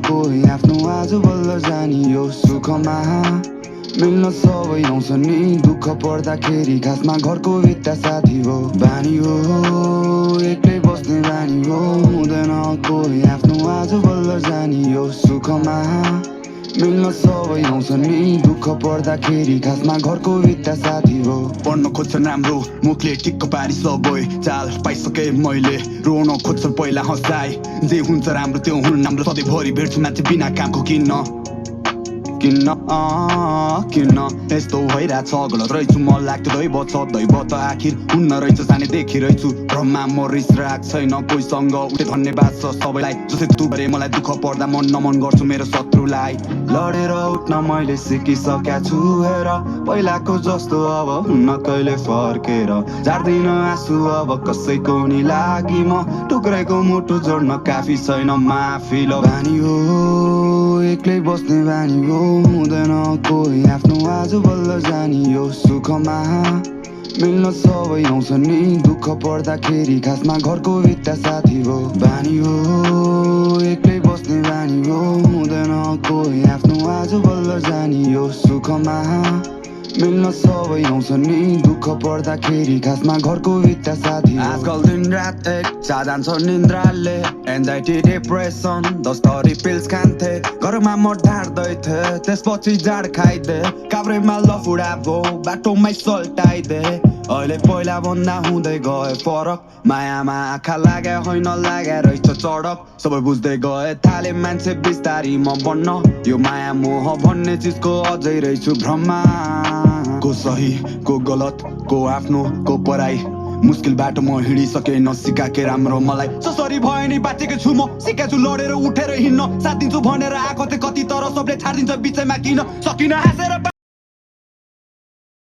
कोही आफ्नो आज बल्ल जानी यो सुखमा मिल्न सबै आउँछ नि दुःख पर्दाखेरि खासमा घरको भित्ता साथी हो बानी हो एक्लै बस्ने बानी हो हुँदैन कोही आफ्नो आज बल्ल जानी यो सुखमा मिल्न सबै आउँछ नि दुःख पर्दाखेरि खासमा घरको भित्ता साथी हो पढ्न खोज्छन् राम्रो मुखले टिक्क पारी सबै चाल पाइसके मैले रोन खोज्छन् पहिला हँसाए जे हुन्छ राम्रो त्यो हुन् राम्रो सधैँभरि भेट्छु मान्छे बिना कामको किन्न यस्तो भइरहेछ गलत रहेछु म लाग्थ्यो दैव त आखिर हुन्न रहेछ सानै देखिरहेछु भ्रममा म रिस राग छैन कोहीसँग उठे धन्यवाद छ सबैलाई जसै तु गरे मलाई दुःख पर्दा मन नमन गर्छु मेरो शत्रुलाई लडेर उठ्न मैले सिकिसकेका छु हेर पहिलाको जस्तो अब हुन्न कहिले फर्केर झार्दिन आँसु अब कसैको नि लागि म टुक्रेको मुटु जोड्न काफी छैन माफी ल बानी हो एक्लै बस्ने बानी हो हुँदैन कोही आफ्नो आज बल्ल जानी यो सुखमा मिल्न सबै आउँछ नि दुःख पर्दाखेरि खासमा घरको भित्ता साथी हो बानी हो एक्लै बस्ने बानी हो हुँदैन कोही आफ्नो आज बल्ल जानी यो सुखमा मिल्न सबै आउँछ नि दुःख पर्दाखेरि खासमा घरको भित्ता साथी हो आजकल दिन रात एक चा जान्छ निन्द्राले एन्जाइटी डिप्रेसन 10 पिल्स खान्थे घरमा म ढाड्दै थिएँ त्यसपछि जाड खाइदे काभ्रेमा लफुडा भो बाटोमै सल्टाइदे अहिले पहिला भन्दा हुँदै गए फरक मायामा आँखा लागे होइन लागे रहेछ चडक सबै बुझ्दै गए थाले मान्छे बिस्तारी म बन्न यो माया मोह भन्ने चिजको अझै रहेछु भ्रममा को सही को गलत को आफ्नो को पराई मुस्किल बाटो म हिँडिसके नसिकाके राम्रो मलाई ससरी भयो नि बाँचेको छु म सिकेछु लडेर उठेर हिँड्न साथ दिन्छु भनेर आएको थिएँ कति तर सबले छाडिदिन्छ बिचैमा किन सकिन हाँसेर